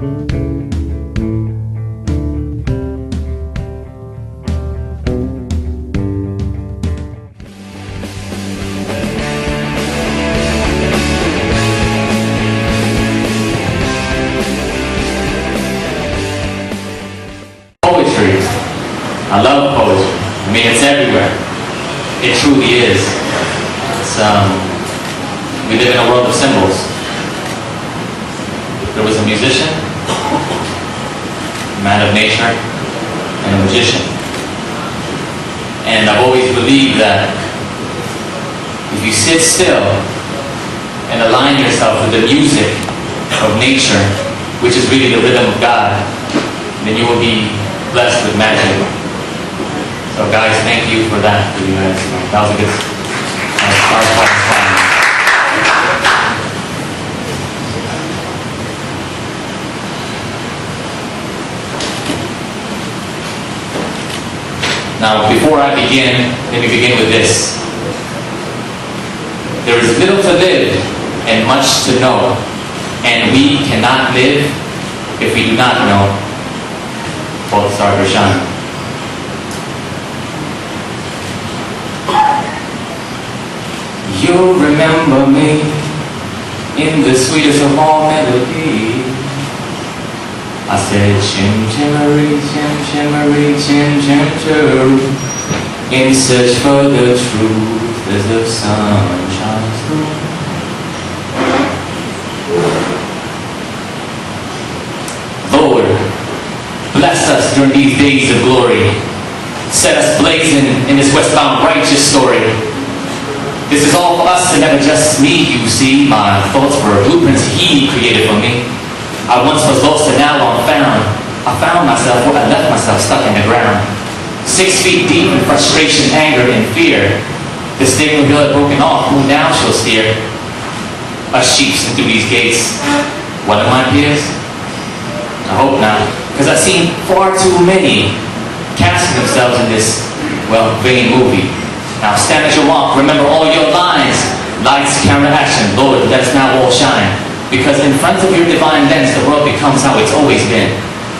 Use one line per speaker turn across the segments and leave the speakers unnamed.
Poetry. I love poetry. I mean, it's everywhere. It truly is. It's, we live in a world of symbols. There was a musician, a man of nature, and a magician. And I've always believed that if you sit still and align yourself with the music of nature, which is really the rhythm of God, then you will be blessed with magic. So guys, thank you for that. That was a good time. Now, before I begin, let me begin with this. There is little to live and much to know, and we cannot live if we do not know. Paul Sargashana. You'll remember me in the sweetest of all melodies. I said, chim chimmery, chim chimmery, chim chim chiroo, in search for the truth as the sun shines through. Lord, bless us during these days of glory. Set us blazing in this westbound righteous story. This is all for us and never just me, you see. My thoughts were blueprints He created for me. I once was lost and now I'm found. I found myself where I left myself stuck in the ground. 6 feet deep in frustration, anger, and fear. The stigma veil had broken off, who now shall steer us sheeps into these gates? One of my peers? I hope not, because I've seen far too many casting themselves in this, well, vain movie. Now stand at your mark, remember all your lines. Lights, camera, action, Lord, let us now all shine. Because in front of your divine lens, the world becomes how it's always been.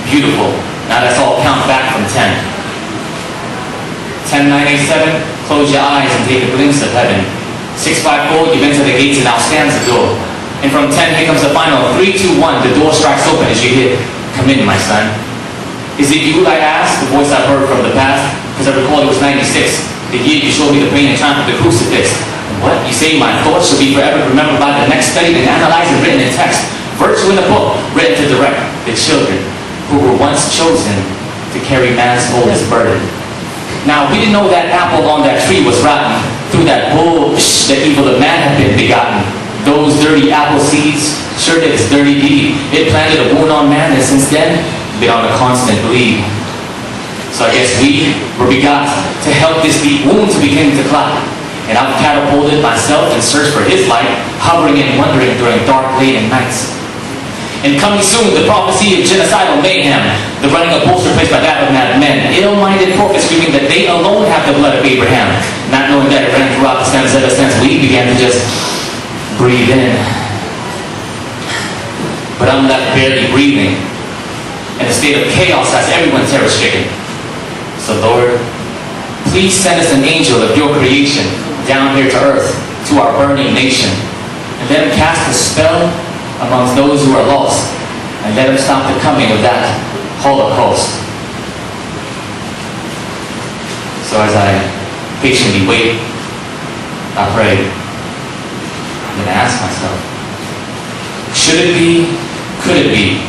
Beautiful. Now let's all count back from 10. 10, 9, 8, 7, close your eyes and take a glimpse of heaven. 6, 5, 4, you've entered the gates and now stands the door. And from 10, here comes the final. 3, 2, 1, the door strikes open as you hear, come in, my son. Is it you, I asked, the voice I've heard from the past? Because I recall it was 96. The year you showed me the pain and triumph of the crucifix. What? You say my thoughts shall be forever remembered by the next studied and analyzed and written in text. Virtue in the book, written to direct the children who were once chosen to carry man's oldest burden. Now, we didn't know that apple on that tree was rotten through that bullshit that evil of man had been begotten. Those dirty apple seeds sure did its dirty deed. It planted a wound on man and since then, been on a constant bleed. So I guess we were begot to help this deep wound to begin to clot. And I've catapulted myself in search for His light, hovering and wondering during dark, late nights. And coming soon, the prophecy of genocidal mayhem, the running of bulls replaced by that of mad men, ill-minded prophets screaming that they alone have the blood of Abraham, not knowing that it ran throughout the stems ever since we began to just breathe in. But I'm left barely breathing, in a state of chaos as everyone terror-stricken. So Lord, please send us an angel of your creation down here to earth, to our burning nation, and let him cast a spell amongst those who are lost, and let him stop the coming of that Holocaust. So as I patiently wait, I pray, I'm going to ask myself, should it be? Could it be?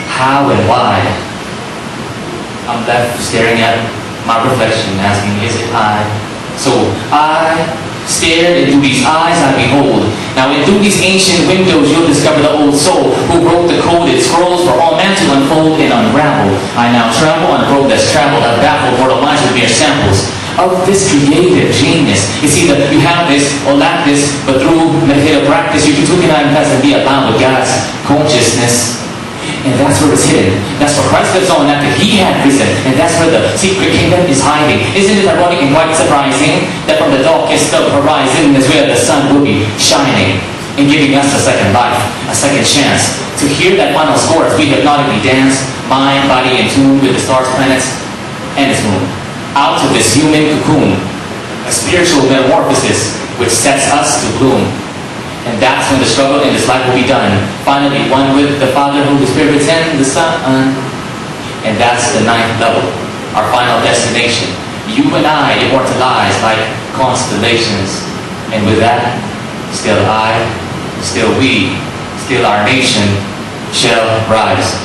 How and why? I'm left staring at my reflection, asking, is it I? So I stared into these eyes I behold. Now in through these ancient windows you'll discover the old soul who wrote the coded scrolls for all man to unfold and unravel. I now travel on a road that's traveled, I've baffled mortal minds with mere samples of this creative genius. It's either you have this or lack this, but through meditative practice you can invest and be aligned with God's consciousness. And that's where it's hidden. That's where Christ lives on after He had risen. And that's where the secret kingdom is hiding. Isn't it ironic and quite surprising that from the darkest of horizon is where the sun will be shining and giving us a second life, a second chance To hear that final score as we hypnotically dance, mind, body in tune with the stars, planets, and its moon. Out of this human cocoon, a spiritual metamorphosis which sets us to bloom. And that's when the struggle in this life will be done. Finally, one with the Father, Holy Spirit, and the Son. And that's the 9th level, our final destination. You and I immortalized like constellations. And with that, still I, still we, still our nation shall rise.